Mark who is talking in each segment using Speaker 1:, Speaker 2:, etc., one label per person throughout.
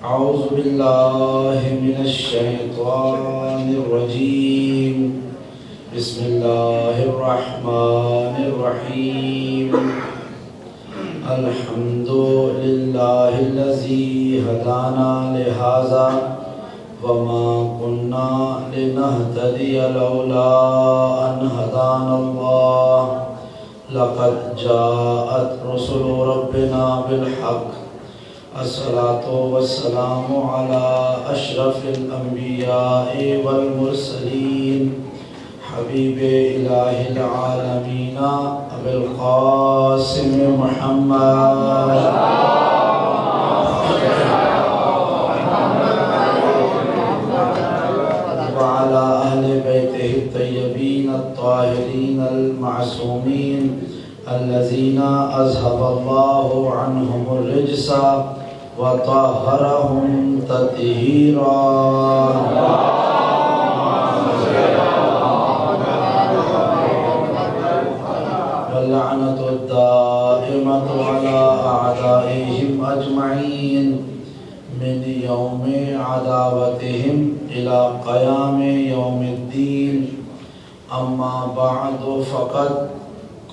Speaker 1: أعوذ بالله من الشيطان الرجيم. بسم الله الرحمن الرحيم. الحمد لله الذي هدانا لهذا وما كنا لنهتدي لولا أن هدانا الله لقد جاءت رسل ربنا بالحق. الصلاة والسلام على أشرف الأنبياء والمرسلين حبيب إله العالمين أبي القاسم محمد وعلى أهل بيته الطيبين الطاهرين المعصومين الذين أذهب الله عنهم الرجس وطهرهم تطهيرا. واللعنة الدائمة على أعدائهم أجمعين من يوم عداوتهم إلى قيام يوم الدين. أما بعد فقد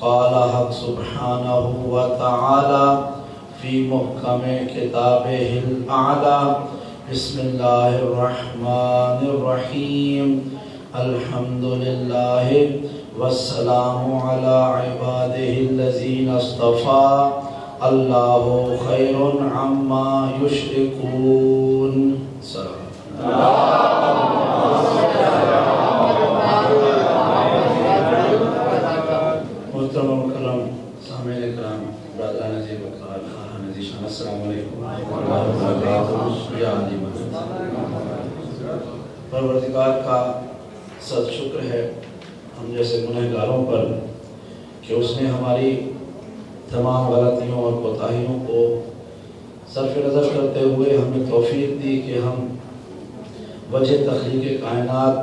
Speaker 1: قال حق سبحانه وتعالى في محكم كتابه الأعلى. بسم الله الرحمن الرحيم. الحمد لله والسلام على عباده الذين اصطفى. الله خير عما يشركون. محترم کرم سامعین کرام برادران عزیز وقار خواہان عزیز شان السلام علیکم پروردگار کا صد شکر ہے ہم جیسے گنہگاروں پر کہ اس نے ہماری تمام غلطیوں اور کوتاہیوں کو صرف نظر کرتے ہوئے ہمیں توفیق دی کہ ہم وجہ تخلیق کائنات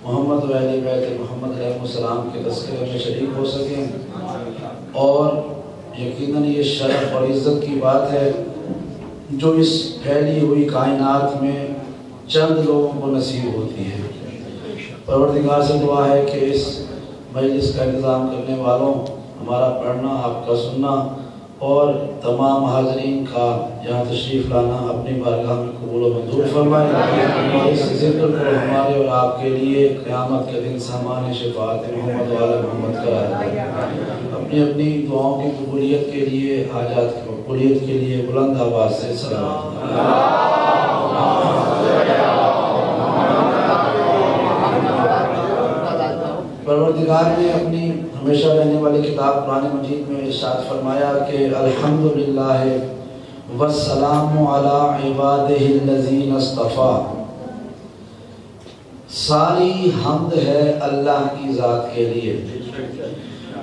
Speaker 1: محمد و اہل بیت محمد علیہ السلام کے تذکرے میں شریک ہو سکیں، اور یقیناً یہ شرف اور عزت کی بات ہے جو اس پھیلی ہوئی کائنات میں چند لوگوں کو نصیب ہوتی ہے۔ پروردگار سے دعا ہے کہ اس مجلس کا انتظام کرنے والوں، ہمارا پڑھنا، آپ کا سننا اور تمام حاضرین کا یہاں تشریف لانا اپنی بارگاہ میں قبول و منظور فرمائے، اور اس ذکر کو ہمارے اور آپ کے لیے قیامت کے دن سامان شفاعت محمد و آل محمد کرا دے۔ اپنی اپنی دعاؤں کی قبولیت کے لیے، حاجات کی قبولیت کے لیے بلند آواز سے صلوات۔ پروردگار نے اپنی ہمیشہ رہنے والی کتاب قرآن مجید میں ارشاد فرمایا کہ الحمدللہ والسلام علی عبادہ الذین اصطفیٰ۔ ساری حمد ہے اللہ کی ذات کے لیے،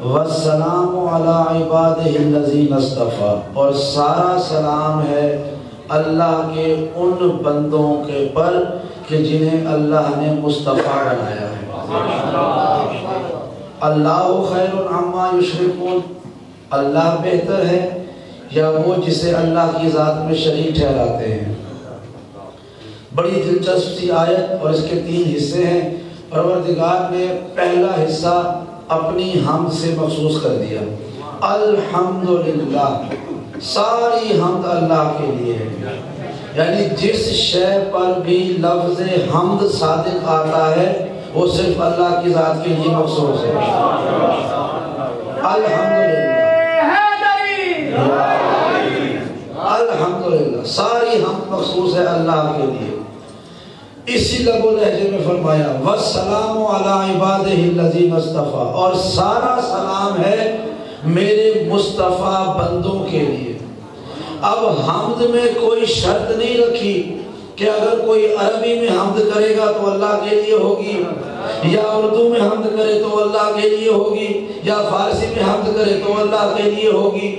Speaker 1: والسلام علی عبادہ الذین اصطفیٰ، اور سارا سلام ہے اللہ کے ان بندوں کے پر کہ جنہیں اللہ نے مصطفیٰ بنایا ہے۔ اللہ خیر عما یشرکون، اللہ بہتر ہے یا وہ جسے اللہ کی ذات میں شریک ٹھہراتے ہیں۔ بڑی دلچسپ سی آیت، اور اس کے 3 حصے ہیں۔ پروردگار نے پہلا حصہ اپنی حمد سے مخصوص کر دیا، الحمدللہ، ساری حمد اللہ کے لیے ہے، یعنی جس شے پر بھی لفظ حمد صادق آتا ہے وہ صرف اللہ کی ذات کے لیے مخصوص ہے۔ الحمدللہ، ساری حمد مخصوص ہے اللہ کے لیے۔ اسی لب و لہجے میں فرمایا والسلام علی عبادہ الذین اصطفیٰ، اور سارا سلام ہے میرے مصطفیٰ بندوں کے لیے۔ اب حمد میں کوئی شرط نہیں رکھی کہ اگر کوئی عربی میں حمد کرے گا تو اللہ کے لیے ہوگی، یا اردو میں حمد کرے تو اللہ کے لیے ہوگی، یا فارسی میں حمد کرے تو اللہ کے لیے ہوگی،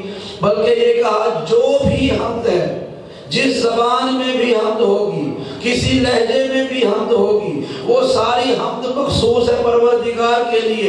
Speaker 1: بلکہ یہ کہا جو بھی حمد ہے، جس زبان میں بھی حمد ہوگی، کسی لہجے میں بھی حمد ہوگی، وہ ساری حمد مخصوص ہے پروردگار کے لیے۔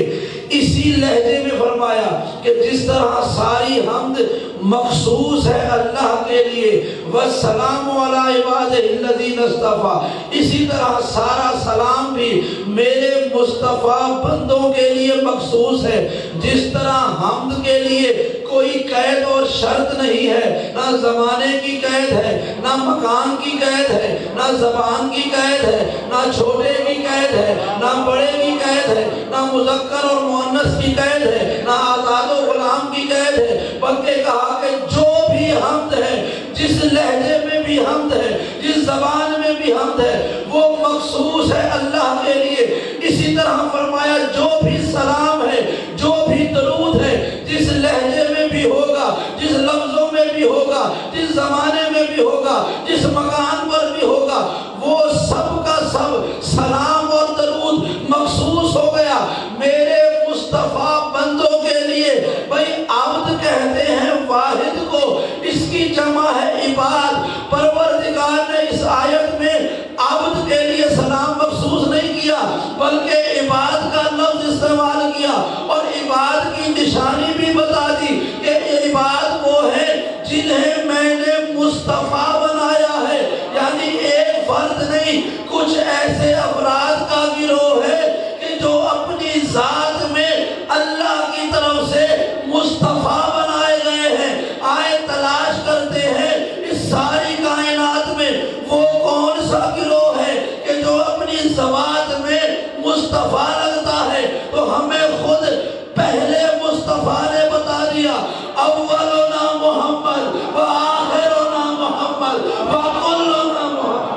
Speaker 1: اسی لہجے میں فرمایا کہ جس طرح ساری حمد مخصوص ہے اللہ کے لیے، والسلام علی عبادہ الذین اصطفیٰ، اسی طرح سارا سلام بھی میرے مصطفیٰ بندوں کے لیے مخصوص ہے۔ جس طرح حمد کے لیے کوئی قید اور شرط نہیں ہے، نہ زمانے کی قید ہے، نہ مکان کی قید ہے، نہ زبان کی قید ہے، نہ چھوٹے کی قید ہے، نہ بڑے کی قید ہے، نہ مذکر اور مؤنث کی قید ہے، نہ آزاد و غلام کی قید ہے، بلکہ کہا کہ جو بھی حمد ہے، جس لہجے میں بھی حمد ہے، جس زبان میں بھی حمد ہے، وہ مخصوص ہے اللہ کے لیے۔ اسی طرح فرمایا جو بھی سلام ہے، جو بھی درود ہے، جس لہجے میں بھی ہوگا، جس لفظوں میں بھی ہوگا، جس زمانے میں بھی ہوگا، جس مکان پر بھی ہوگا، وہ سب کا سب سلام اور درود مخصوص ہو گیا میرے مصطفیٰ بندوں کے لیے۔ بھئی عبد کہتے ہیں واحد کو، اس کی جمع ہے عباد۔ پروردگار نے اس آیت میں عبد کے لیے سلام مخصوص نہیں کیا، بلکہ عباد کا لفظ استعمال کیا، اور عباد کی نشانی بھی بتا دی کہ عباد وہ ہے جنہیں میں نے مصطفیٰ بنایا ہے۔ یعنی ایک فرد نہیں، کچھ ایسے افراد کا گروہ ہے کہ جو اپنی ذات میں اللہ کی طرف سے مصطفیٰ بنائے گئے ہیں۔ آئے تلاش کرتے ہیں اس ساری کائنات میں وہ کون سا گروہ ہے کہ جو اپنی ذات میں مصطفیٰ لگتا ہے، تو ہمیں خود پہلے مصطفیٰ نے بتا دیا، اولنا محمد وآخرنا محمد وکلنا محمد۔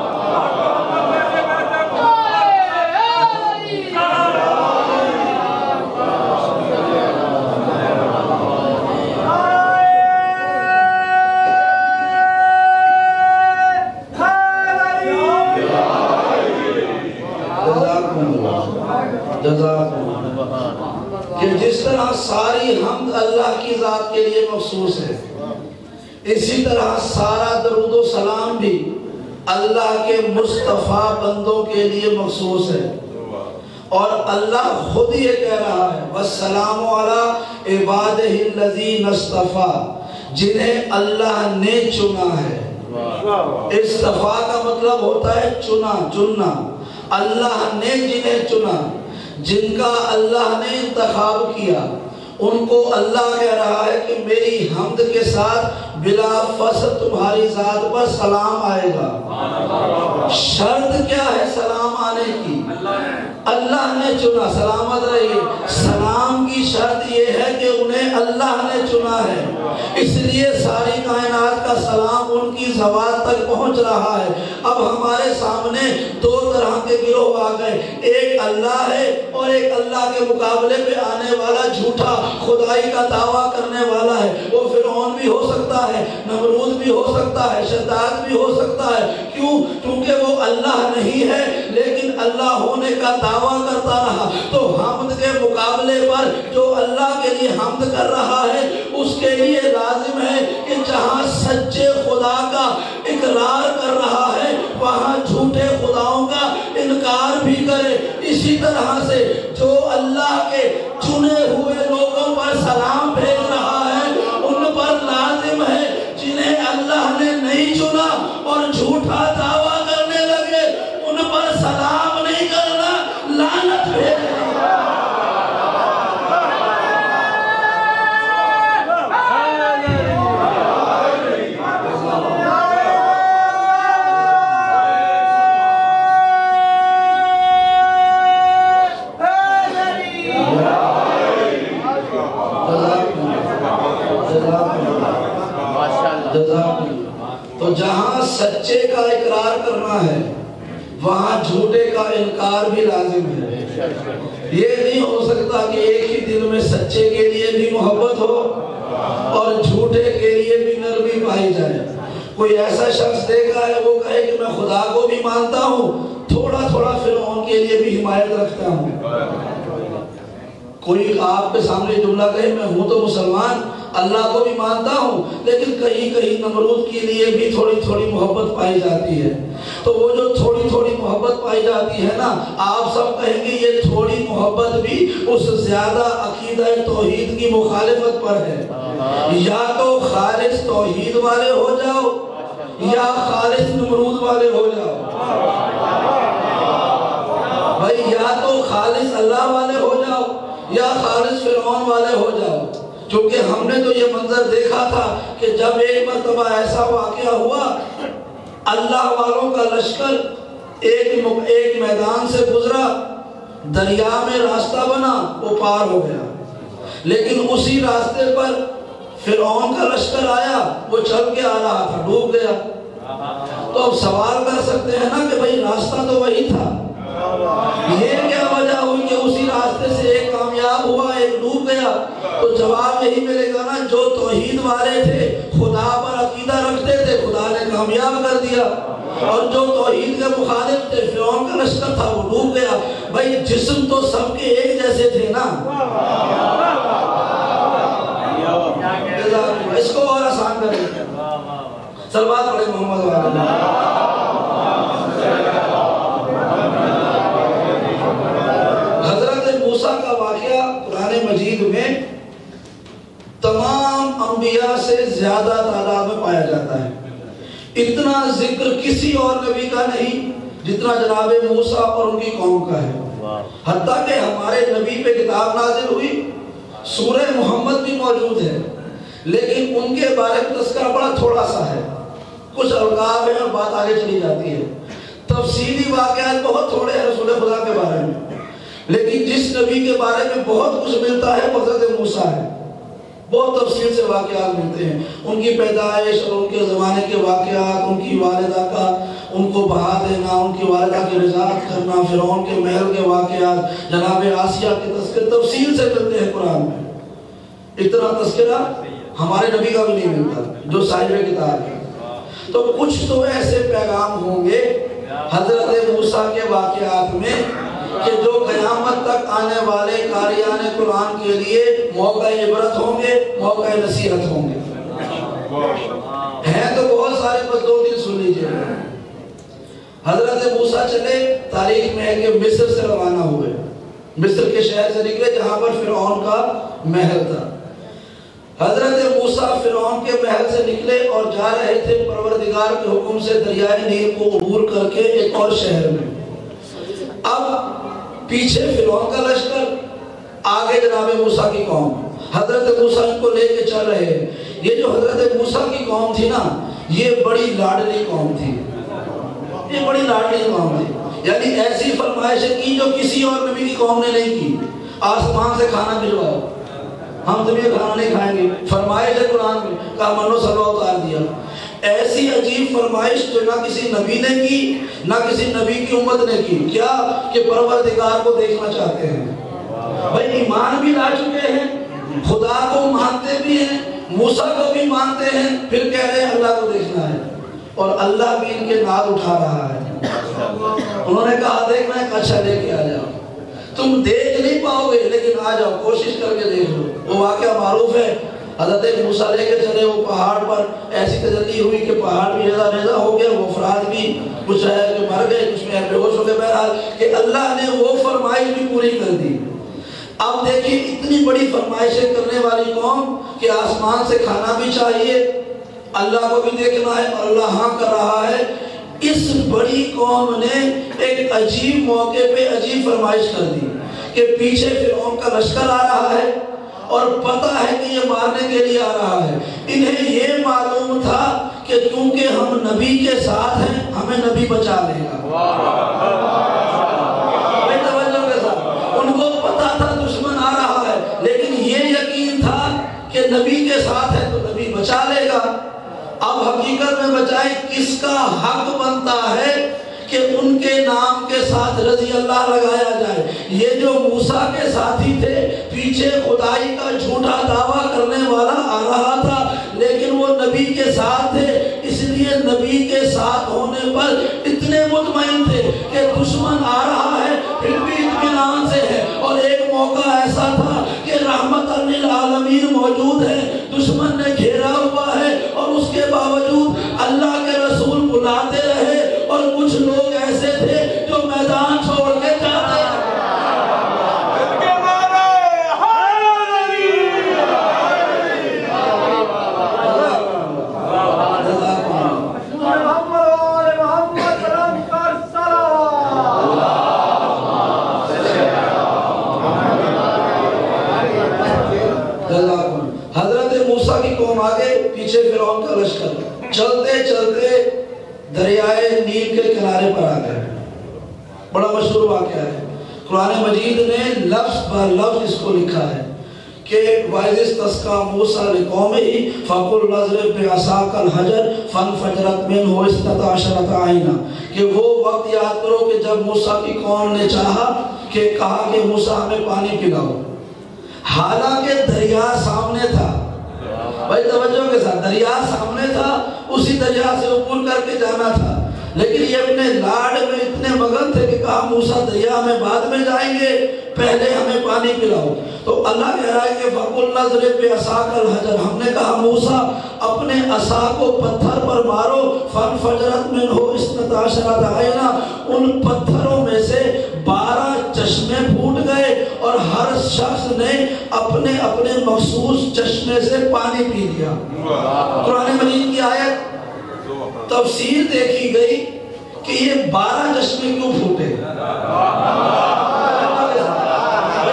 Speaker 1: کہ جس طرح ساری حمد اللہ کی ذات کے لیے مخصوص ہے، اسی طرح سارا درود و سلام بھی اللہ کے مصطفیٰ بندوں کے لیے مخصوص ہے۔ اور اللہ خود یہ کہہ رہا ہے والسلام علی عبادہ الذین اصطفیٰ، جنہیں اللہ نے چنا ہے۔ اصطفیٰ کا مطلب ہوتا ہے چننا۔ اللہ نے جنہیں چنا، جن کا اللہ نے انتخاب کیا، ان کو اللہ کہہ رہا ہے کہ میری حمد کے ساتھ بلا فصل تمہاری ذات پر سلام آئے گا۔ شرط کیا ہے سلام آنے کی؟ اللہ نے چنا، سلامت رہیے۔ سلام کی شرط یہ ہے کہ انہیں اللہ نے چنا ہے، اس لیے ساری کائنات کا سلام ان کی زبان تک پہنچ رہا ہے۔ اب ہمارے سامنے دو طرح کے گروہ آ گئے، ایک اللہ ہے اور ایک اللہ کے مقابلے پہ آنے والا جھوٹا خدائی کا دعویٰ کرنے والا ہے۔ وہ فرعون بھی ہو سکتا ہے، نمرود بھی ہو سکتا ہے، شداد بھی ہو سکتا ہے۔ کیوں؟ کیونکہ وہ اللہ نہیں ہے لیکن اللہ ہونے کا دعویٰ کرتا رہا۔ تو حمد کے مقابلے پر جو اللہ کے لیے حمد کر رہا ہے، اس کے لیے لازم ہے کہ جہاں سچے خدا کا اقرار کر رہا ہے، وہاں جھوٹے خداؤں کا انکار بھی کرے۔ اسی طرح سے جو اللہ کے چنے ہوئے لوگوں پر سلام بھیج رہا ہے، ان پر لازم ہے جنہیں اللہ نے نہیں چنا اور جھوٹا دعویٰ کرنے لگے، ان پر سلام نہیں کرنا، لعنت بھیجنا۔ تو جہاں سچے کا اقرار کرنا ہے، وہاں جھوٹے کا انکار بھی لازم ہے۔ یہ نہیں ہو سکتا کہ ایک ہی دل میں سچے کے لیے بھی محبت ہو اور جھوٹے کے لیے بھی نرمی پائی جائے۔ کوئی ایسا شخص دیکھا ہے وہ کہے کہ میں خدا کو بھی مانتا ہوں، تھوڑا تھوڑا فرعون کے لیے بھی حمایت رکھتا ہوں۔ کوئی آپ کے سامنے جملہ کہے میں ہوں تو مسلمان اللہ کو بھی مانتا ہوں، لیکن کہیں کہیں نمرود کے لیے بھی تھوڑی تھوڑی محبت پائی جاتی ہے۔ تو وہ جو تھوڑی تھوڑی محبت پائی جاتی ہے نا، آپ سب کہیں گے یہ تھوڑی محبت بھی اس زیادہ عقیدہ توحید کی مخالفت پر ہے۔ یا تو خالص توحید والے ہو جاؤ یا خالص نمرود والے ہو جاؤ بھائی، یا تو خالص اللہ والے ہو جاؤ یا خالص فرعون والے ہو جاؤ۔ کیونکہ ہم نے تو یہ منظر دیکھا تھا کہ جب ایک مرتبہ ایسا واقعہ ہوا، اللہ والوں کا لشکر ایک میدان سے گزرا، دریا میں راستہ بنا، وہ پار ہو گیا، لیکن اسی راستے پر فرعون کا لشکر آیا، وہ چل کے آ رہا تھا، ڈوب گیا۔ تو اب سوال کر سکتے ہیں نا کہ بھئی راستہ تو وہی تھا، یہ کیا وجہ ہوئی کہ اسی راستے سے ایک کامیاب ہوا ایک ڈوب گیا؟ تو جواب یہی ملے گا نا، جو توحید والے تھے، خدا پر عقیدہ رکھتے تھے، خدا نے کامیاب کر دیا، اور جو توحید کے مخالف تھے، فرعون کا لشکر تھا، وہ ڈوب گیا۔ بھائی جسم تو سب کے ایک جیسے تھے نا۔ اس کو اور آسان کریں، صلوات پڑھیں محمد والا۔ حضرت موسیٰ کا واقعہ قرآن مجید میں تمام انبیاء سے زیادہ تعداد میں پایا جاتا ہے۔ اتنا ذکر کسی اور نبی کا نہیں جتنا جناب موسیٰ اور ان کی قوم کا ہے۔ حتیٰ کہ ہمارے نبی پہ کتاب نازل ہوئی، سورہ محمد بھی موجود ہے، لیکن ان کے بارے میں تذکرہ بڑا تھوڑا سا ہے، کچھ القاب ہیں اور بات آگے چلی جاتی ہے۔ تفصیلی واقعات بہت تھوڑے ہیں رسول خدا کے بارے میں، لیکن جس نبی کے بارے میں بہت کچھ ملتا ہے وہ حضرت موسیٰ ہے۔ بہت تفصیل سے واقعات ملتے ہیں، ان کی پیدائش اور ان کے زمانے کے واقعات، ان کی والدہ کا ان کو بہا دینا، ان کی والدہ کی رضاعت کرنا، فرعون کے محل کے واقعات، جناب آسیہ کے تذکرے تفصیل سے ملتے ہیں قرآن میں۔ اتنا تذکرہ ہمارے نبی کا بھی نہیں ملتا جو صاحب کتاب ہے۔ تو کچھ تو ایسے پیغام ہوں گے حضرت موسیٰ کے واقعات میں کہ جو قیامت تک آنے والے قاریان قرآن کے لیے موقع عبرت ہوں گے، موقع نصیحت ہوں گے۔ ہیں تو بہت سارے، بس دو تین سن لیجئے۔ حضرت موسیٰ چلے، تاریخ میں ہے کہ مصر سے روانہ ہوئے، مصر کے شہر سے نکلے جہاں پر فرعون کا محل تھا۔ حضرت موسیٰ فرعون کے محل سے نکلے اور جا رہے تھے پروردگار کے حکم سے دریائے نیل کو عبور کر کے ایک اور شہر میں۔ اب پیچھے فرعون کا لشکر، آگے جناب موسیٰ کی قوم، حضرت موسیٰ ان کو لے کے چل رہے ہیں۔ یہ جو حضرت موسیٰ کی قوم تھی نا، یہ بڑی لاڈلی قوم تھی، یہ بڑی لاڈلی قوم تھی، یعنی ایسی فرمائشیں کی جو کسی اور نبی کی قوم نے نہیں کی۔ آسمان سے کھانا بھجواؤ، ہم تمہیں کھانا نہیں کھائیں گے، فرمائش ہے قرآن میں، کہا منو سلوہ اتار دیا۔ ایسی عجیب فرمائش جو نہ کسی نبی نے کی نہ کسی نبی کی امت نے کی، کیا کہ پروردگار کو دیکھنا چاہتے ہیں۔ بھائی ایمان بھی لا چکے ہیں، خدا کو مانتے بھی ہیں، موسیٰ کو بھی مانتے ہیں، پھر کہہ رہے ہیں اللہ کو دیکھنا ہے، اور اللہ بھی ان کے نال اٹھا رہا ہے۔ انہوں نے کہا دیکھنا ہے، اچھا لے کے آ جاؤ، تم دیکھ نہیں پاؤ گے لیکن آ جاؤ، کوشش کر کے دیکھ لو۔ وہ واقعہ معروف ہے، حضرت موسیٰ لے کے چلے، وہ پہاڑ پر ایسی تجلی ہوئی کہ پہاڑ بھی ریزہ ریزہ ہو گیا، وہ افراد بھی کچھ ہے کہ مر گئے، کچھ میں بے ہوش ہو گئے، بہرحال کہ اللہ نے وہ فرمائش بھی پوری کر دی۔ اب دیکھیں اتنی بڑی فرمائشیں کرنے والی قوم کہ آسمان سے کھانا بھی چاہیے، اللہ کو بھی دیکھنا ہے، اور اللہ ہاں کر رہا ہے۔ اس بڑی قوم نے ایک عجیب موقع پہ عجیب فرمائش کر دی کہ پیچھے فرعون کا لشکر آ رہا ہے اور پتہ ہے کہ یہ مارنے کے لیے آ رہا ہے۔ انہیں یہ معلوم تھا کہ کیونکہ ہم نبی کے ساتھ ہیں، ہمیں نبی بچا لے گا۔ توجہ کے ساتھ ان کو پتہ تھا دشمن آ رہا ہے، لیکن یہ یقین تھا کہ نبی کے ساتھ ہے تو نبی بچا لے گا۔ اب حقیقت میں بچائے کس کا حق بنتا ہے کہ ان کے نام کے ساتھ رضی اللہ لگایا جائے۔ یہ جو موسیٰ کے ساتھی تھے، پیچھے خدائی کا جھوٹا دعویٰ کرنے والا آ رہا تھا، لیکن وہ نبی کے ساتھ تھے، اس لیے نبی کے ساتھ ہونے پر اتنے مطمئن تھے کہ دشمن آ رہا ہے پھر بھی اطمینان سے ہے۔ اور ایک موقع ایسا تھا کہ رحمت للعالمین موجود ہے، دشمن نے گھیرا ہوا ہے، اور اس کے باوجود اللہ کے رسول بلاتے رہے، اور کچھ لوگ ایسے تھے جو میدان چھوڑ کے جاتے رہے۔ حضرت موسیٰ کی قوم آگے، پیچھے فرعون کا لشکر، چلتے چلتے دریائے نیل کے کنارے پر آ گئے۔ بڑا مشہور واقعہ ہے، قرآن مجید نے لفظ بر لفظ اس کو لکھا ہے کہ وَإِذِ اسْتَسْقَىٰ مُوسَىٰ لِقَوْمِهِ فَقُلْ اضْرِب بِعَصَاكَ الْحَجَرَ فَانْفَجَرَتْ مِنْهُ اثْنَتَا عَشْرَةَ عَيْنًا، کہ وہ وقت یاد کرو کہ جب موسیٰ کی قوم نے چاہا کہ کہا کہ موسیٰ ہمیں پانی پلاؤ، حالانکہ دریا سامنے تھا۔ بھائی توجہ کے ساتھ، دریا سامنے تھا، اسی دریا سے عبور کر کے جانا تھا، لیکن یہ اپنے لاڈ میں اتنے مگن تھے کہ کہا موسیٰ دریا میں بعد میں جائیں گے، پہلے ہمیں پانی پلاؤ۔ تو اللہ کہہ رہا ہے کہ فَقُلْ اضْرِب بِعَصَاكَ الْحَجَرَ، ہم نے کہا موسیٰ اپنے عصا کو پتھر پر مارو، فَانْفَجَرَتْ مِنْهُ اثْنَتَا عَشْرَةَ عَيْنًا، ان پتھروں میں سے 12 چشمے پھوٹ گئے، اور ہر شخص نے اپنے اپنے مخصوص چشمے سے پانی پی لیا۔ قرآن مجید کی آیت تفسیر دیکھی گئی کہ یہ 12 چشمے کیوں پھوٹے؟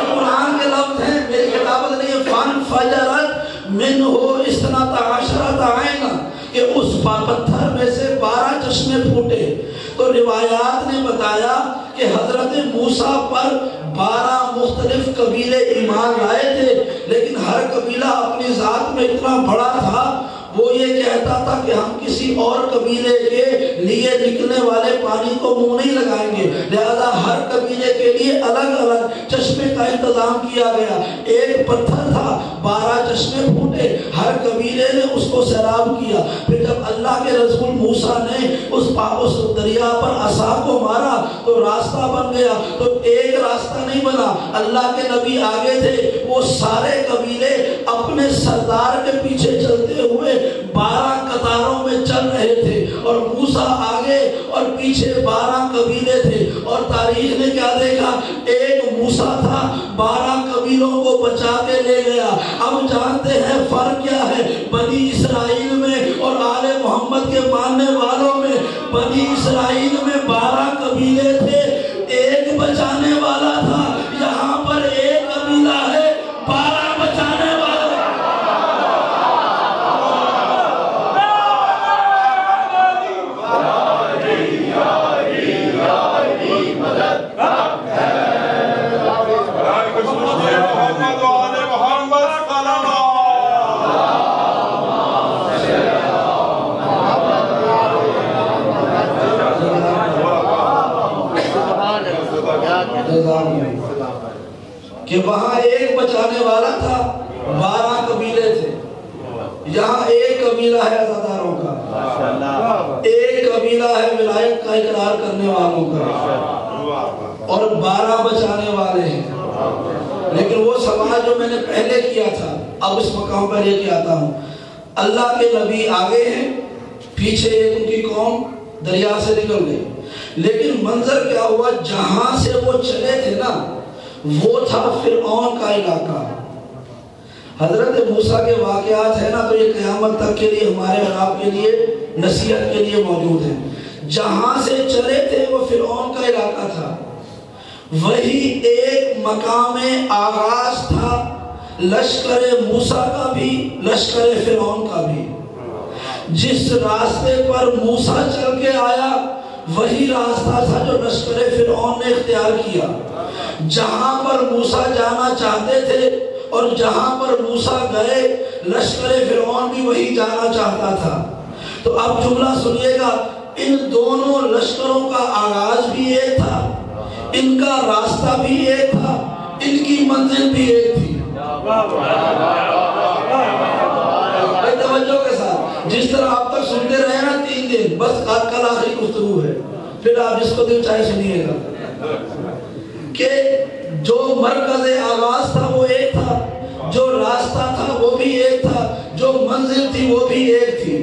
Speaker 1: قرآن کے لفظ ہیں، میری کتابت نہیں ہے، فَانْفَجَرَتْ مِنْهُ اثْنَتَا عَشْرَةَ عَيْنًا، کہ اس پتھر میں سے 12 چشمے پھوٹے۔ تو روایات نے بتایا کہ حضرت موسیٰ پر 12 مختلف قبیلے ایمان لائے تھے، لیکن ہر قبیلہ اپنی ذات میں اتنا بڑا تھا، وہ یہ کہتا تھا کہ ہم کسی اور قبیلے کے لیے نکلنے والے پانی کو منہ نہیں لگائیں گے، لہذا ہر قبیلے کے لیے الگ الگ چشمے کا انتظام کیا گیا۔ ایک پتھر تھا، 12 چشمے پھوٹے، ہر قبیلے نے اس کو سیراب کیا۔ پھر جب اللہ کے رسول موسیٰ نے اس دریا پر عصا کو مارا تو راستہ بن گیا، تو ایک راستہ نہیں بنا، اللہ کے نبی آگے تھے، وہ سارے قبیلے اپنے سردار کے پیچھے چلتے ہوئے 12 قطاروں میں چل رہے تھے، اور موسیٰ آگے اور پیچھے 12 قبیلے تھے۔ اور تاریخ نے کیا دیکھا، ایک موسیٰ تھا 12 قبیلوں کو بچا کے لے گیا۔ اب جانتے ہیں فرق کیا ہے بنی اسرائیل میں اور آل محمد کے ماننے والوں میں؟ بنی اسرائیل میں 12 قبیلے تھے، ایک بچانے والا تھا، یہاں پر ایک قبیلہ ہے 12 بچانے والا۔ کہ وہاں ایک بچانے والا تھا، 12 قبیلے تھے، یہاں ایک قبیلہ ہے عزاداروں کا، ایک قبیلہ ہے ولایت کا اقرار کرنے والوں کا، اور 12 بچانے والے ہیں۔ لیکن وہ سوال جو میں نے پہلے کیا تھا، اب اس مقام پر یہ کہتا ہوں، اللہ کے نبی آگے ہیں، پیچھے ایک ان کی قوم دریا سے نکل گئی، لیکن منظر کیا ہوا، جہاں سے وہ چلے تھے نا وہ تھا فرعون کا علاقہ۔ حضرت موسیٰ کے واقعات ہیں نا، تو یہ قیامت تک کے لیے ہمارے اور آپ کے لیے نصیحت کے لیے موجود ہیں۔ جہاں سے چلے تھے وہ فرعون کا علاقہ تھا، وہی ایک مقام آغاز تھا لشکر موسیٰ کا بھی، لشکر فرعون کا بھی۔ جس راستے پر موسیٰ چل کے آیا وہی راستہ تھا جو لشکر فرعون نے اختیار کیا۔ جہاں پر موسیٰ جانا چاہتے تھے اور جہاں پر موسیٰ گئے، لشکر فرعون بھی وہی جانا چاہتا تھا۔ تو اب جملہ سنیے گا، ان دونوں لشکروں کا آغاز بھی ایک تھا، ان کا راستہ بھی ایک تھا، ان کی منزل بھی ایک تھی۔ توجہ کے ساتھ، جس طرح آپ تک سنتے رہے نا 3 دن، بس کل آخری گفتگو ہے، پھر آپ جس کو دل چاہے سنیے گا، کہ جو مرکز آغاز تھا وہ ایک تھا، جو راستہ تھا وہ بھی ایک تھا، جو منزل تھی وہ بھی ایک تھی۔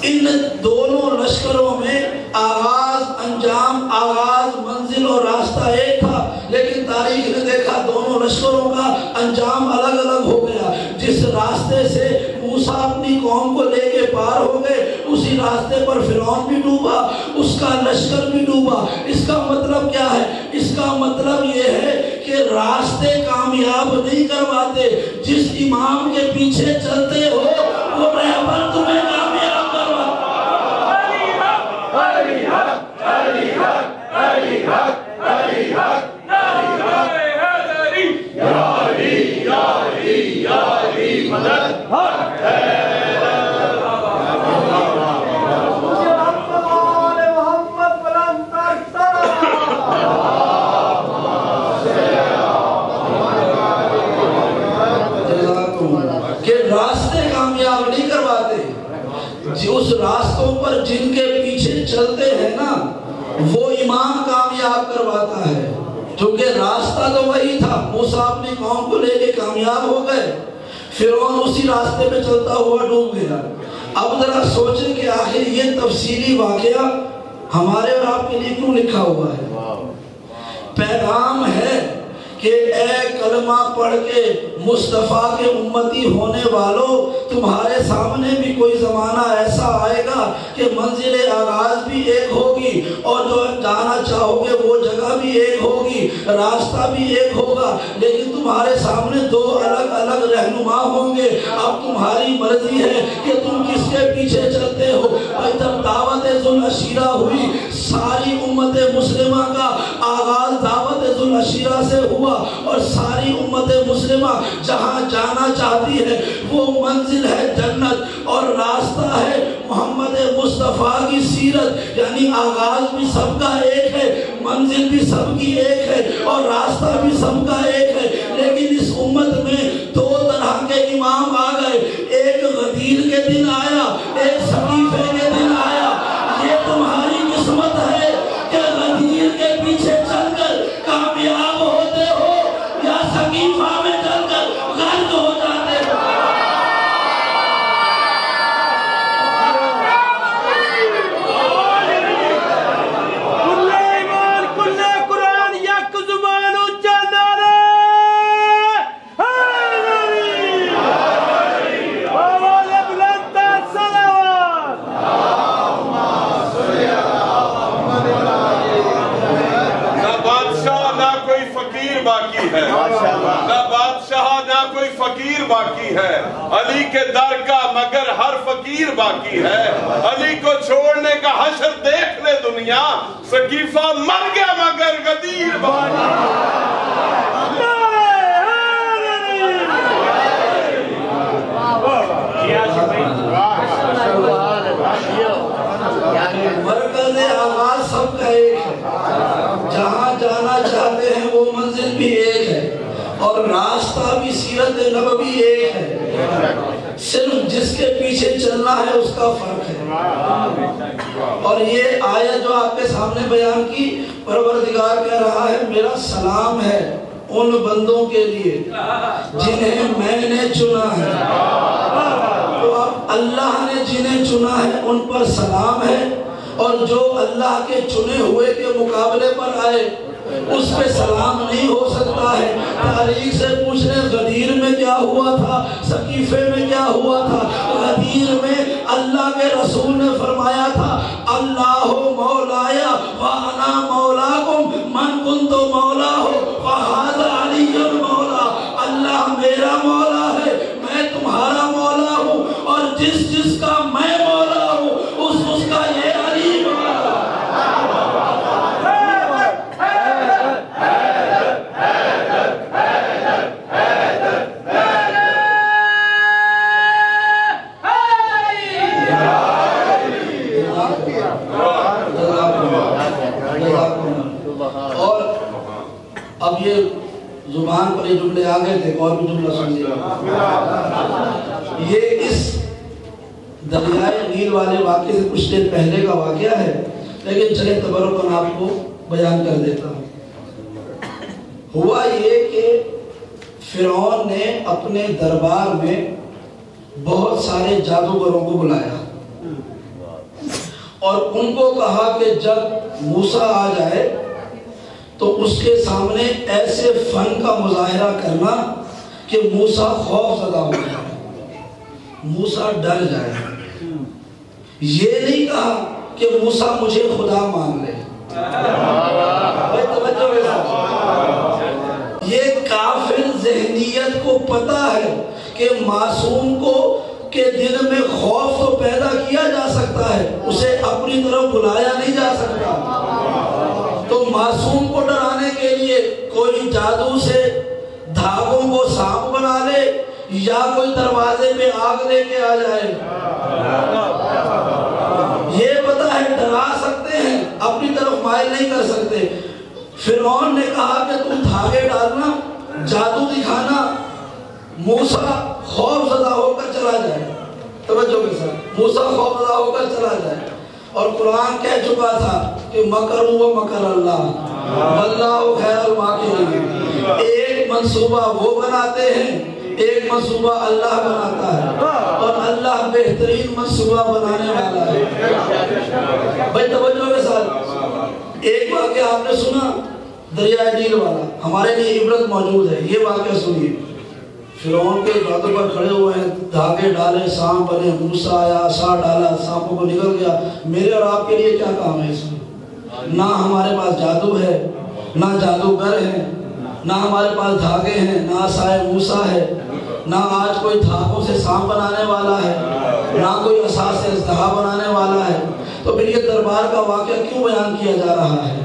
Speaker 1: ان دونوں لشکروں میں آغاز، انجام، آغاز، منزل اور راستہ ایک تھا، لیکن تاریخ نے دیکھا دونوں لشکروں کا انجام الگ الگ ہو گیا۔ جس راستے سے موسیٰ اپنی قوم کو لے کے پار ہو گئے، اسی راستے پر فرعون بھی ڈوبا، اس کا لشکر بھی ڈوبا۔ اس کا مطلب کیا ہے؟ اس کا مطلب یہ ہے کہ راستے کامیاب نہیں کرواتے، جس امام کے پیچھے چلتے ہو وہ رہبر تمہیں کامیاب کرواتا۔ علی حق، علی حق، علی حق، علی حق، مدد حق ہے۔ کہ راستے کامیاب نہیں کرواتے، اس راستوں پر جن کے پیچھے چلتے ہیں نا وہ امام کامیاب کرواتا ہے، کیونکہ راستہ تو وہی تھا۔ موسیٰ اپنی قوم کو لے کے کامیاب ہو گئے، فرعون اسی راستے پہ چلتا ہوا ڈوب گیا۔ اب ذرا سوچیں کہ آخر یہ تفصیلی واقعہ ہمارے اور آپ کے لیے کیوں لکھا ہوا ہے؟ پیغام ہے کہ اے کلمہ پڑھ کے مصطفیٰ کے امتی ہونے والوں، تمہارے سامنے بھی کوئی زمانہ ایسا آئے گا کہ منزل آغاز بھی ایک ہوگی، اور جو جانا چاہو گے وہ جگہ بھی ایک ہوگی، راستہ بھی ایک ہوگا، لیکن تمہارے سامنے دو الگ الگ رہنما ہوں گے۔ اب تمہاری مرضی ہے کہ تم کس کے پیچھے چلتے ہو۔ اور جب دعوت ذوالعشیرہ ہوئی، ساری امت مسلمہ کا آغاز دعوت ذوالعشیرہ سے ہوا، اور ساری امت مسلمہ جہاں جانا چاہتی ہے وہ منزل ہے جنت، اور راستہ ہے محمد مصطفیٰ کی سیرت۔ یعنی آغاز بھی سب کا ایک ہے، منزل بھی سب کی ایک ہے، اور راستہ بھی سب کا ایک ہے۔ لیکن اس امت میں دو طرح کے امام آ گئے، ایک غدیر کے دن آیا، ایک سقیفے کے دن آیا۔ یہ تمہاری قسمت ہے کہ غدیر کے پیچھے چل کر کامیاب ہوتے ہو یا سقیفہ میں چل کر غرق ہو جاتے ہو۔
Speaker 2: نہ بادشاہ نہ کوئی فقیر باقی ہے، علی کے در کا مگر ہر فقیر باقی ہے۔ علی کو چھوڑنے کا حشر دیکھ لے دنیا، سقیفہ مر گیا مگر غدیر باقی
Speaker 1: مرکز آغاز سب کا ایک ہے، جہاں جانا چاہتے ہیں وہ منزل بھی ایک ہے، اور راستہ بھی سیرت نبوی ایک ہے، صرف جس کے پیچھے چلنا ہے اس کا فرق ہے۔ اور یہ آیت جو آپ کے سامنے بیان کی، پروردگار کہہ رہا ہے میرا سلام ہے ان بندوں کے لیے جنہیں میں نے چنا ہے۔ تو اب اللہ نے جنہیں چنا ہے ان پر سلام ہے، اور جو اللہ کے چنے ہوئے کے مقابلے پر آئے اس پہ سلام نہیں ہو سکتا ہے۔ تاریخ سے پوچھنے غدیر میں کیا ہوا تھا، سقیفے میں کیا ہوا تھا۔ غدیر میں اللہ کے رسول نے فرمایا تھا اللہ مولایا وانا مولاکم من کنت مولا ہو فہذا علی المولا۔ اللہ میرا مولا ہے، میں تمہارا مولا ہوں، اور جس کا میں مولا ہوں اس کا یہ علی مولا۔ اور اب یہ زبان پر یہ جملے آگے تھے، اور بھی جملہ سنیے۔ یہ اس دریائے نیل والے واقعے سے کچھ دیر پہلے کا واقعہ ہے، لیکن چلے تبرکاً آپ کو بیان کر دیتا ہوں۔ ہوا یہ کہ فرعون نے اپنے دربار میں بہت سارے جادوگروں کو بلایا اور ان کو کہا کہ جب موسیٰ آ جائے تو اس کے سامنے ایسے فن کا مظاہرہ کرنا کہ موسیٰ خوف زدہ ہو جائے، موسیٰ ڈر جائے۔ یہ نہیں کہا کہ موسیٰ مجھے خدا مان لے۔ یہ کافر ذہنیت کو پتا ہے کہ معصوم کو کے دل میں خوف تو پیدا کیا جا سکتا ہے، اسے اپنی طرف بلایا نہیں جا سکتا۔ تو معصوم کو ڈرانے کے لیے کوئی جادو سے دھاگوں کو سانپ بنا لے یا کوئی دروازے پہ آگ لے کے آ جائے، یہ پتا ہے ڈرا سکتے ہیں، اپنی طرف مائل نہیں کر سکتے۔ فرعون نے کہا کہ تم دھاگے ڈالنا، جادو دکھانا، موسیٰ خوف زدہ ہو کر چلا جائے۔ توجہ کے ساتھ، موسیٰ خوف زدہ ہو کر چلا جائے۔ اور قرآن کہہ چکا تھا کہ مکروا و مکر اللہ واللہ خیر الماکرین۔ ایک منصوبہ وہ بناتے ہیں، ایک منصوبہ اللہ بناتا ہے، اور اللہ بہترین منصوبہ بنانے والا ہے۔ بھائی توجہ کے ساتھ، ایک واقعہ آپ نے سنا دریائے نیل والا، ہمارے لیے عبرت موجود ہے۔ یہ واقعہ سنیے، فرعون کے باتوں پر کھڑے ہوئے ہیں، دھاگے ڈالے، سانپ بنے، موسیٰ آیا، عصا ڈالا، سانپوں کو نکل گیا۔ میرے اور آپ کے لیے کیا کام ہے اس میں؟ نہ ہمارے پاس جادو ہے، نہ جادوگر ہے، نہ ہمارے پاس دھاگے ہیں، نہ عصائے موسیٰ ہے، نہ آج کوئی دھاگوں سے سانپ بنانے والا ہے، نہ کوئی عصا سے اژدہا بنانے والا ہے۔ تو پھر یہ دربار کا واقعہ کیوں بیان کیا جا رہا ہے؟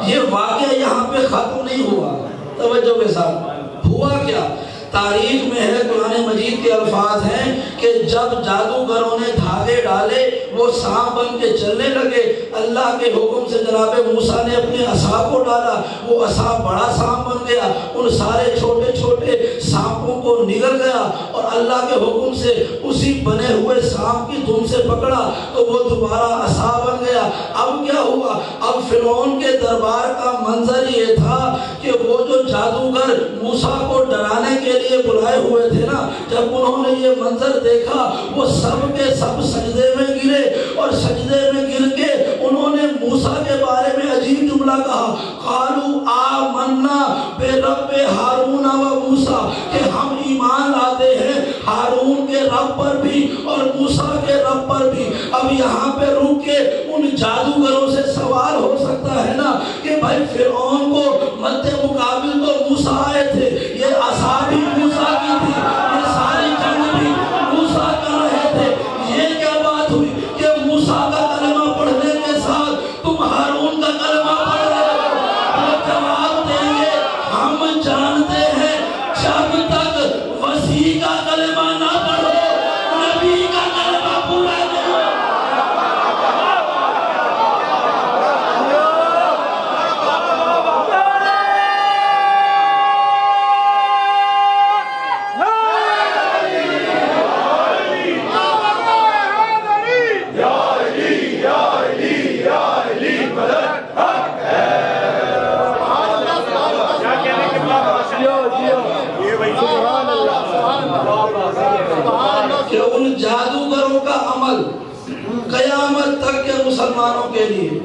Speaker 1: یہ واقعہ یہاں پہ ختم نہیں ہوا۔ توجہ کے ساتھ، ہوا کیا؟ تاریخ میں ہے، قرآن مجید کے الفاظ ہیں کہ جب جادوگروں نے دھاگے ڈالے وہ سانپ بن کے چلنے لگے، اللہ کے حکم سے جناب موسیٰ نے اپنے عصا کو ڈالا، وہ عصا بڑا سانپ بن گیا، ان سارے چھوٹے چھوٹے سانپوں کو نگل گیا، اور اللہ کے حکم سے اسی بنے ہوئے سانپ کی دھن سے پکڑا تو وہ دوبارہ عصا بن گیا۔ اب کیا ہوا؟ اب فرعون کے دربار کا منظر یہ تھا کہ وہ جو جادوگر موسیٰ کو ڈرانے کے لیے بلائے ہوئے تھے نا، جب انہوں نے یہ منظر دیکھا وہ سب کے سب سجدے میں گرے، اور سجدے میں گر کے انہوں نے موسیٰ کے بارے میں عجیب جملہ کہا، قالوا آمنا برب ہارون و موسیٰ، کہ ہم ایمان لاتے ہیں ہارون کے رب پر بھی اور موسیٰ کے رب پر بھی۔ اب یہاں پہ رک کے ان جادوگروں سے سوال ہو سکتا ہے نا کہ بھائی فرعون کو مد مقابل تو موسیٰ آئے تھے، یہ عصا بھی موسیٰ کی تھی، یہ ساری جنگ بھی موسیٰ کر رہے تھے، یہ کیا بات ہوئی کہ موسیٰ کا کلمہ پڑھنے کے ساتھ تم ہارون کا کلمہ پڑھ رہے ہو؟ وہ جواب دیں گے ہم جانتے ہیں جب تک وسیع کا کلمہ نہ پڑھو نبی کا کلمہ پورا نہیں۔ کہ ان جادوگروں کا عمل قیامت تک کے مسلمانوں کے لیے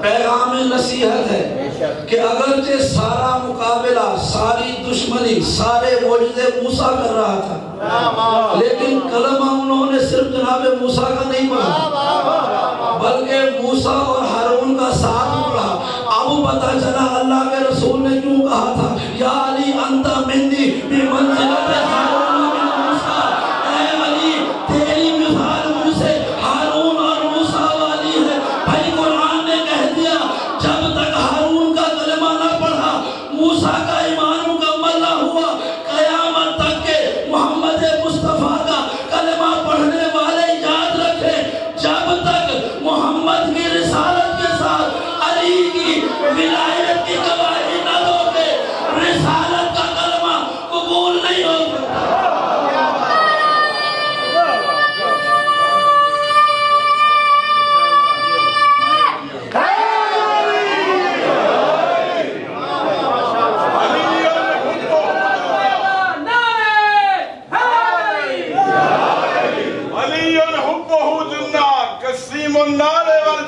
Speaker 1: پیغام نصیحت ہے کہ اگرچہ سارا مقابلہ، ساری دشمنی، سارے معجزے موسیٰ کر رہا تھا، لیکن کلمہ انہوں نے صرف جناب موسیٰ کا نہیں پڑھا بلکہ موسیٰ اور ہارون کا ساتھ پڑھا۔ اب پتہ چلا اللہ کے رسول نے کیوں کہا تھا یا علی انت منی بمنزلت ہارون من موسیٰ، اے علی تیری مثال مجھ سے ہارون اور موسیٰ والی ہے۔ بھائی قرآن نے کہہ دیا جب تک ہارون کا کلمہ نہ پڑھا، موسیٰ کا ایمان مکمل نہ ہوا، قیامت تک کے محمد مصطفیٰ کا کلمہ پڑھنے والے یاد رکھیں جب تک محمد کی رسالت کے ساتھ علی کی ولایت کی گواہی نہ دو گے رسالت کا کلمہ قبول نہیں ہوگا۔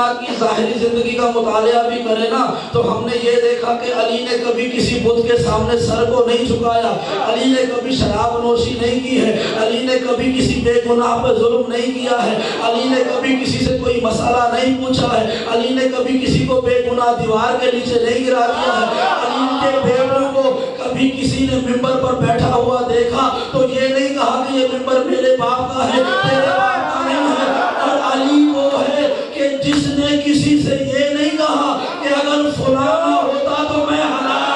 Speaker 1: کائنات کی ظاہری زندگی کا مطالعہ بھی کرے نا تو ہم نے یہ دیکھا کہ علی نے کبھی کسی بت کے سامنے سر کو نہیں جھکایا، علی نے کبھی شراب نوشی نہیں کی ہے، علی نے کبھی کسی بے گناہ پہ ظلم نہیں کیا ہے، علی نے کبھی کسی سے کوئی مسئلہ نہیں پوچھا ہے، علی نے کبھی کسی کو بے گناہ دیوار کے نیچے نہیں گرا دیا ہے، علی کے بیٹوں کو کبھی کسی نے ممبر پر بیٹھا ہوا دیکھا تو یہ نہیں کہا کہ یہ ممبر میرے باپ کا ہے، تیرے باپ کا نہیں ہے۔ اور علی وہ ہے کہ جس نے کسی سے یہ نہیں کہا کہ اگر فلاں نہ ہوتا تو میں ہلاک۔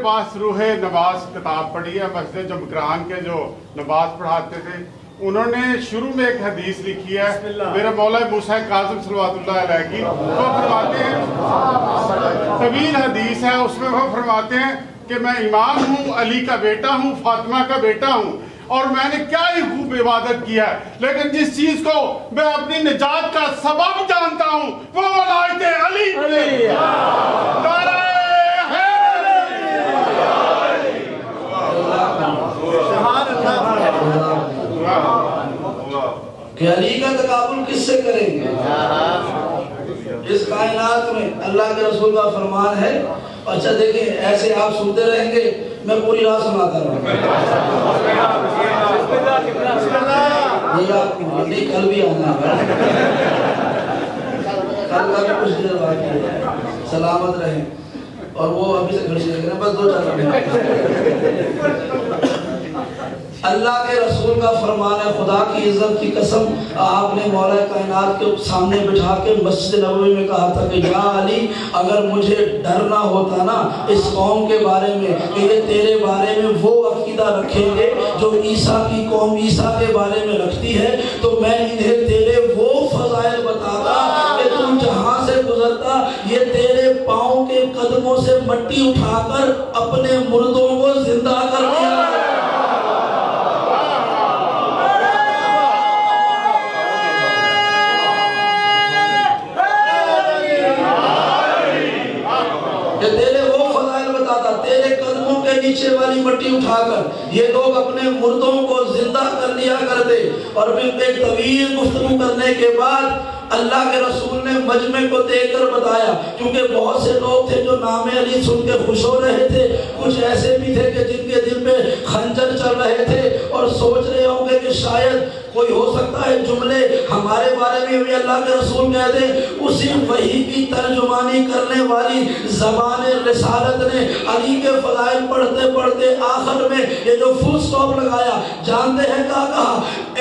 Speaker 3: پاس روح نواز کتاب پڑھی ہے، مسجد جمکران کے جو نماز پڑھاتے تھے، انہوں نے شروع میں ایک حدیث لکھی ہے میرے مولا موسیٰ کاظم صلوات اللہ علیہ کی، وہ فرماتے ہیں، طویل حدیث ہے، اس میں وہ فرماتے ہیں کہ میں امام ہوں، علی کا بیٹا ہوں، فاطمہ کا بیٹا ہوں، اور میں نے کیا ہی خوب عبادت کیا ہے، لیکن جس چیز کو میں اپنی نجات کا سبب جانتا ہوں وہ ولایت علی ہے۔
Speaker 1: کہ علی کا تقابل کس سے کریں گے؟ اس کائنات میں اللہ کے رسول کا فرمان ہے۔ اچھا دیکھیں، ایسے آپ سنتے رہیں گے، میں پوری رات سناتا رہوں گا، یہ آپ کی کل بھی آنا ہے، کل کا بھی کچھ دیر باقی ہے، سلامت رہیں، اور وہ ابھی سے گھڑی رکھیں، بس 2-4 منٹ۔ اللہ کے رسول کا فرمان ہے، خدا کی عزت کی قسم، آپ نے مولا کائنات کے سامنے بٹھا کے مسجد نبوی میں کہا تھا کہ یا علی، اگر مجھے ڈرنا ہوتا نا اس قوم کے بارے میں کہ یہ تیرے بارے میں وہ عقیدہ رکھیں گے جو عیسیٰ کی قوم عیسیٰ کے بارے میں رکھتی ہے، تو میں انہیں تیرے وہ فضائل بتاتا کہ تم جہاں سے گزرتا یہ تیرے پاؤں کے قدموں سے مٹی اٹھا کر اپنے مردوں کو زندہ کر دیا۔ تیرے قدموں کے نیچے والی مٹی اٹھا کر یہ لوگ اپنے مردوں کو زندہ کر لیا کرتے۔ اور پھر ایک طویل گفتگو کرنے کے بعد اللہ کے رسول نے مجمع کو دیکھ کر بتایا، کیونکہ بہت سے لوگ تھے جو نام علی سن کے خوش ہو رہے تھے، کچھ ایسے بھی تھے کہ جن کے دل میں خنجر چل رہے تھے اور سوچ رہے ہوں گے کہ شاید کوئی ہو سکتا ہے جملے ہمارے بارے میں بھی اللہ کے رسول کہہ دیں۔ اسی وحی کی ترجمانی کرنے والی زبان رسالت نے علی کے فضائل پڑھتے پڑھتے آخر میں یہ جو فل سٹاپ لگایا، جانتے ہیں کیا کہا؟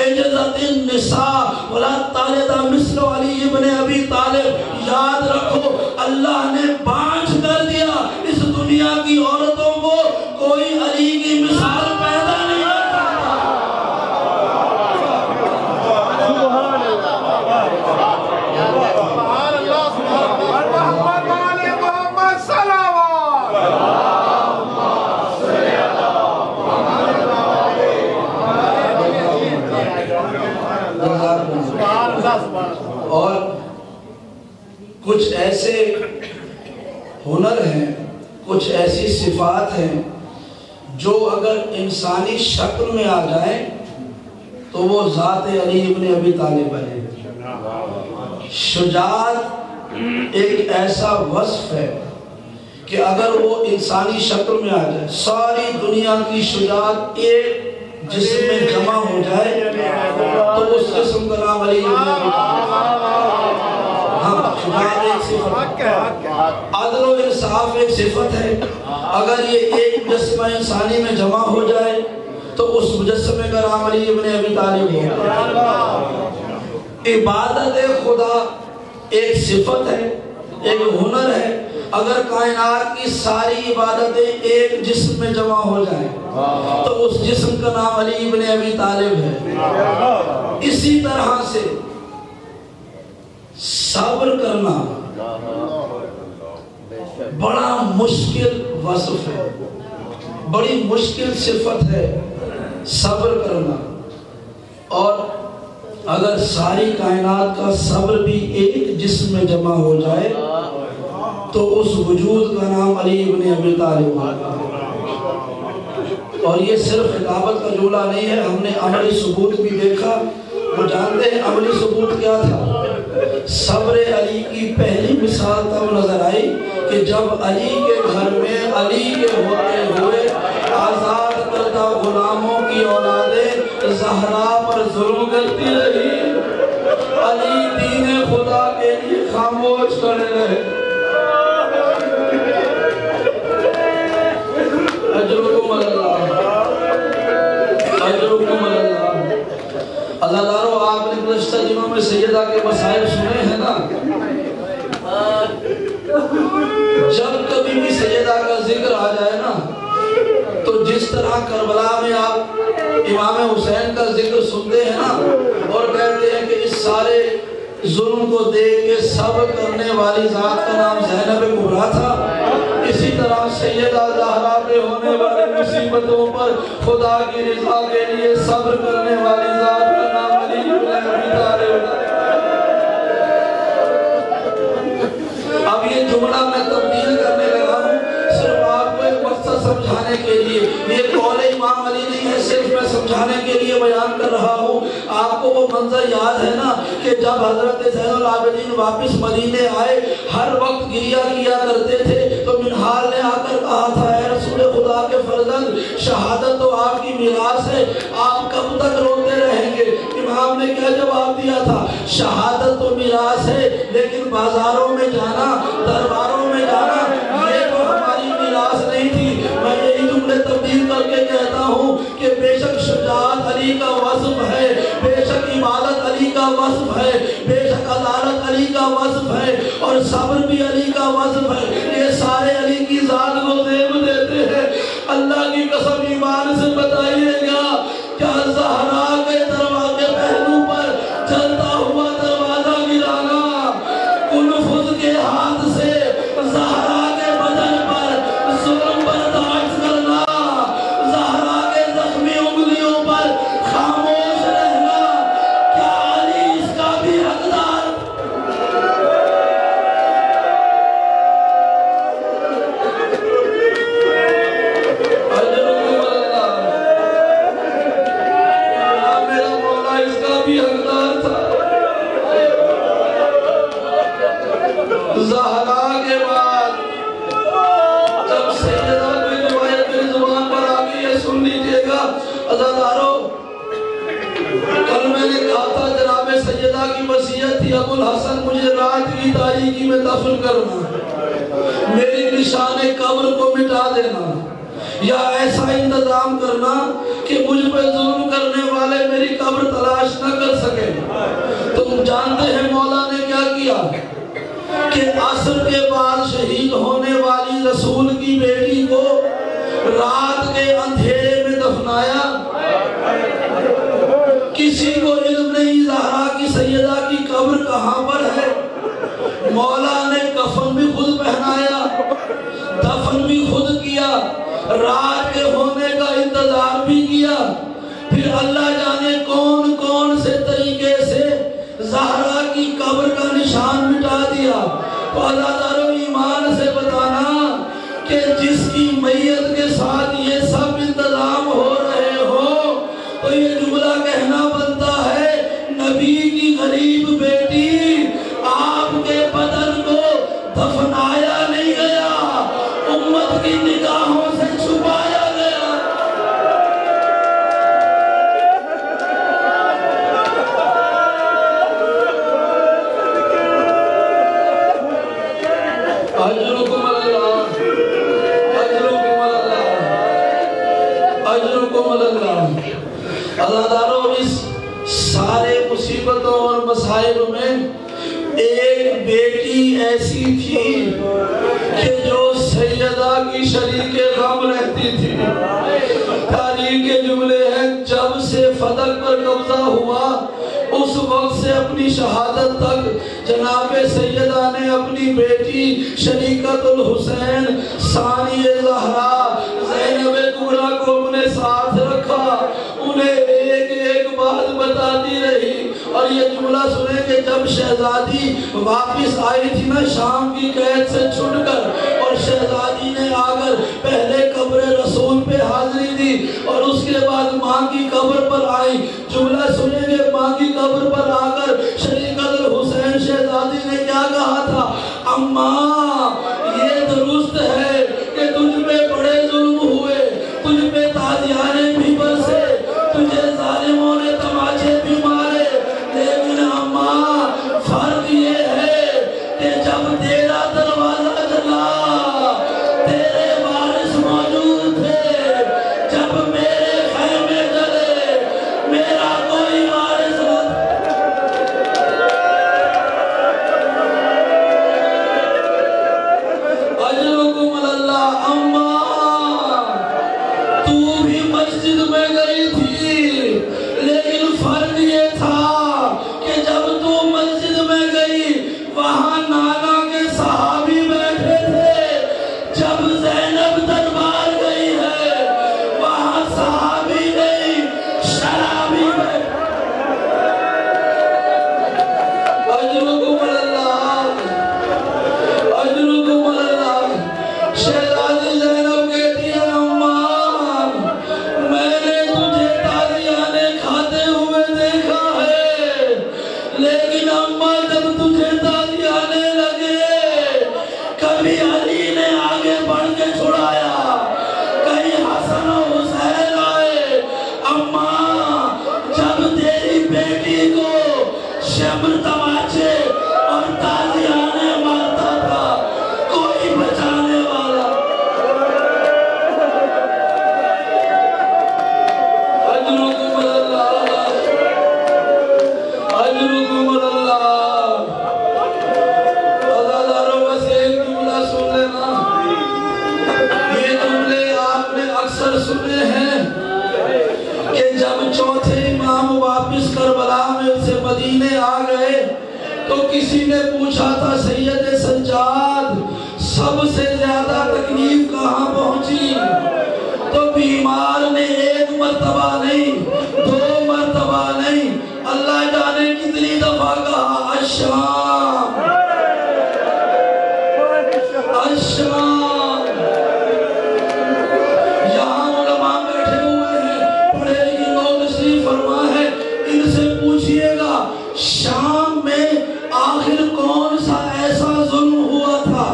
Speaker 1: اجزت النساء ولا طالد مثل علی ابن ابی طالب۔ یاد رکھو اللہ نے بانچ کر دیا، اس دنیا کی عورتوں کو کوئی علی کی مثال پیدا نہیں کر اور کچھ ایسے ہنر ہیں، کچھ ایسی صفات ہیں جو اگر انسانی شکل میں آ جائیں تو وہ ذات علی ابن ابی طالب بنے۔ شجاعت ایک ایسا وصف ہے کہ اگر وہ انسانی شکل میں آ جائے، ساری دنیا کی شجاعت ایک جسم میں جمع ہو جائے تو اس جسم کا نام علی ابن ابی طالب۔ ہاں، شجاعت ایک صفت ہے، عدل و انصاف ایک صفت ہے، اگر یہ ایک جسم انسانی میں جمع ہو جائے تو اس مجسمے کا نام علی ابن ابی طالب ہے۔ عبادت خدا ایک صفت ہے، ایک ہنر ہے، اگر کائنات کی ساری عبادتیں ایک جسم میں جمع ہو جائیں تو اس جسم کا نام علی ابن ابی طالب ہے۔ اسی طرح سے صبر کرنا بڑا مشکل وصف ہے، بڑی مشکل صفت ہے صبر کرنا۔ اور اگر ساری کائنات کا صبر بھی ایک جسم میں جمع ہو جائے تو اس وجود کا نام علی ابن ابی طالب ہے۔ اور یہ صرف خطابت کا جملہ نہیں ہے، ہم نے عملی ثبوت بھی دیکھا۔ وہ جانتے ہیں عملی ثبوت کیا تھا؟ صبر علی کی پہلی مثال تب نظر آئی کہ جب علی کے گھر میں علی کے ہوتے ہوئے آزاد کردہ غلاموں کی اولادیں زہرا پر ظلم کرتی رہی، علی دین خدا کے لیے خاموش کھڑے رہے۔ اجرکم اللہ، اجرکم اللہ۔ اللہ دارو، آپ نے گزشتہ دنوں میں سیدہ کے مسائل سنے ہیں نا؟ جب کبھی بھی سیدہ کا ذکر آ جائے نا تو جس طرح کربلا میں آپ امام حسین کا ذکر سنتے ہیں نا اور کہتے ہیں کہ اس سارے ظلم کو دیکھ کے صبر کرنے والی ذات کا نام زینب کبریٰ تھا، اسی طرح سیدہ زہرا پہ ہونے والی مصیبتوں پر خدا کی رضا کے لیے صبر کرنے والی ذات کا نام علی ابن ابی طالب۔ اب یہ جملہ میں تبدیل کرنے لگا ہوں صرف آپ کو ایک مقصد سمجھانے کے لیے، یہ قول امام علی نہیں ہے، صرف میں سمجھانے کے لیے بیان کر رہا ہوں۔ آپ کو وہ منظر یاد ہے نا کہ جب حضرت زین العابدین واپس مدینے آئے ہر وقت گریہ کیا کرتے تھے، تو منہال نے آ کر کہا تھا اے رسول خدا کے فرزند، شہادت تو آپ کی میراث ہے، آپ کب تک روتے رہیں گے؟ امام نے کیا جواب دیا تھا؟ شہادت تو میراث ہے لیکن بازاروں میں جانا، درباروں میں جانا، یہ تو ہماری میراث نہیں تھی۔ میں یہی جملے تبدیل کر کے کہتا ہوں کہ بے شک شجاعت علی کا وصف ہے، بے شک عبادت علی کا وصف ہے، بے شک عدالت علی کا وصف ہے، اور صبر بھی علی کا وصف ہے۔ یہ سارے علی کی ذات کو زیب دیتے ہیں۔ اللہ کی قسم ایمان سے بتائیے گا کیا زہرا کے دروازے پہلو پر چلتا ہوا دروازہ گرانا، کنفذ کے ہاتھ سے زہرا کے بدن پر ظلم برداشت کرنا، زہرا کے زخمی انگلیوں پر خاموش رہنا، کیا علی اس کا بھی حقدار؟ میرا مولا اس کا بھی حقدار تھا۔ زہرا کے بعد جب سیدہ کی روایت میری زبان پر آ گئی ہے، سن لیجئے گا عزادارو۔ کل میں نے کہا تھا جناب سیدہ کی وصیت تھی ابو الحسن مجھے رات کی تاریکی میں دفن کرنا، میری نشان قبر کو مٹا دینا، یا ایسا انتظام کرنا کہ مجھ پہ ظلم کرنے والے میری قبر تلاش نہ کر سکے۔ تم جانتے ہیں مولا نے کیا کیا کہ عصر کے بعد شہید ہونے والی رسول کی بیٹی کو رات کے اندھیرے میں دفنایا۔ کسی کو علم نہیں زہرا کی سیدہ کی قبر کہاں پر ہے۔ مولا نے کفن بھی خود پہنایا، دفن بھی خود کیا، رات کے ہونے کا انتظار بھی کیا، پھر اللہ جانے کون کون سے طریقے سے زہرا کی قبر کا نشان مٹا دیا۔ عزادارو ایمان سے بتانا کہ جس کی میت کے ساتھ یہ سب انتظام ہو رہے ہو تو یہ جملہ کہنا بنتا ہے نبی کی غریب بیٹی آپ کے بدن کو دفنایا نہیں گیا، امت کی نگاہوں سے چھپایا گیا۔ اجرکم اللہ، اجرکم اللہ، اجرکم اللہ۔ عزادارو اس سارے مصیبتوں اور مسائل میں ایک بیٹی ایسی تھی کہ جو سیدہ کی شریک غم رہتی تھی۔ تاریخ کے جملے ہیں جب سے فتح پر قبضہ ہوا اس وقت سے اپنی شہادت تک جناب سیدہ نے اپنی بیٹی شریکت الحسین ثانی زہرا زینب کبریٰ کو اپنے ساتھ رکھا، انہیں ایک ایک بات بتاتی رہی اور یہ جملہ سنیں کہ جب شہزادی واپس آئی تھی نا شام کی قید سے چھٹ کر، اور شہزادی نے آ کر پہلے قبر رسول پہ حاضری دی اور اس کے بعد ماں کی قبر پر آئی، جملہ سنیں کہ ماں کی قبر پر آ کر شریک الحسین شہزادی نے کیا کہا تھا؟ اماں یہ درست ہے کہ تجھ پہ بڑے ظلم ہوئے، تجھ پہ تازیانے بھی برسے، تجھے ظالموں نے تماچے بھی مارے، لیکن اماں فرق یہ ہے کہ جب تیرا دروازہ جلا تیرے وارث موجود تھے، جب میرے خیمے جلے میرا کوئی وارث نہ اجرکم اللہ۔ اماں تو بھی مسجد میں گئی تھی، لیکن فرق یہ تھا کہ جب تو مسجد میں گئی وہاں نانا کے صحابی بیٹھے تھے، جب زینب دربار گئی ہے وہاں صحابی نہیں شرابی بیٹھے۔ اجرکم اللہ، اجرکم اللہ۔ شہزادی زینب کہتی ہے اماں میں نے تجھے تازیانے کھاتے ہوئے دیکھا ہے، لیکن اماں جب تجھے تازیانے لگے کبھی علی نے آگے بڑھ کے چھڑایا، کہیں حسن و حسین آئے، اماں جب تیری بیٹی کو شمر تماچے اور تازیانے مارتا تھا کوئی بچانے والا۔ اجرکم اللہ، اجرکم اللہ۔ عزاداروں بس ایک جملہ سن لینا، یہ جملے آپ نے اکثر سنے ہیں کہ جب چوتھے امام واپس کربلا میں سے مدینے آ گئے تو کسی نے پوچھا تھا سید سجاد سب سے زیادہ تکلیف کہاں پہنچی؟ تو بیمار نے ایک مرتبہ نہیں، دو مرتبہ نہیں، اللہ جانے کتنی دفعہ کہا الشام الشام۔ یہاں علماء بیٹھے ہوئے ہیں، پڑھے لکھے لوگ تشریف فرما ہے، ان سے پوچھئے گا شام میں آخر کون سا ایسا ظلم ہوا تھا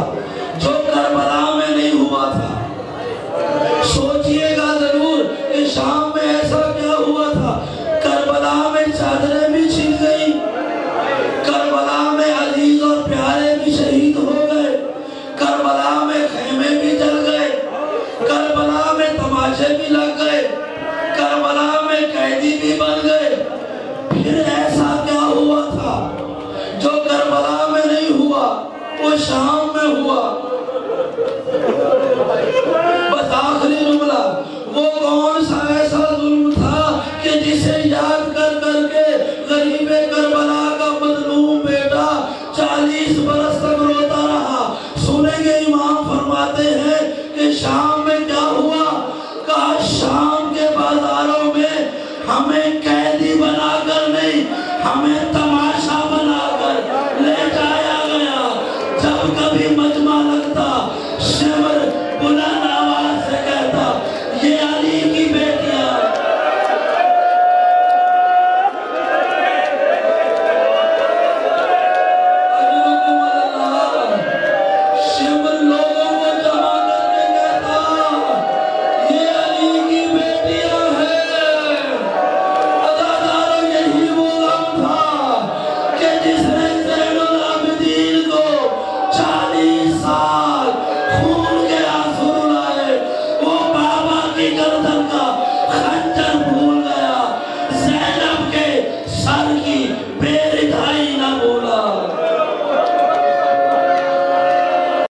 Speaker 1: جو کربلا میں نہیں ہوا تھا؟ سوچئے گا ضرور کہ شام میں ایسا کیا ہوا تھا؟ کربلا میں چادریں بھی چھن گئی، کربلا میں عزیز اور پیارے بھی شہید ہو گئے، کربلا میں خیمے بھی جل گئے، کربلا میں تماچے بھی لگ گئے، کربلا میں قیدی بھی بن گئے، پھر ایسا کیا ہوا تھا جو کربلا میں نہیں ہوا وہ شام میں ہوا؟ بس آخری جملہ، وہ کون سا ایسا ظلم تھا کہ جسے یاد کر کر کے غریب کربلا کا مظلوم بیٹا 40 برس تک روتا رہا؟ سنیں گے امام فرماتے ہیں کہ شام میں کیا ہوا؟ کہا شام کے بازاروں میں ہمیں قیدی بنا کر نہیں، ہمیں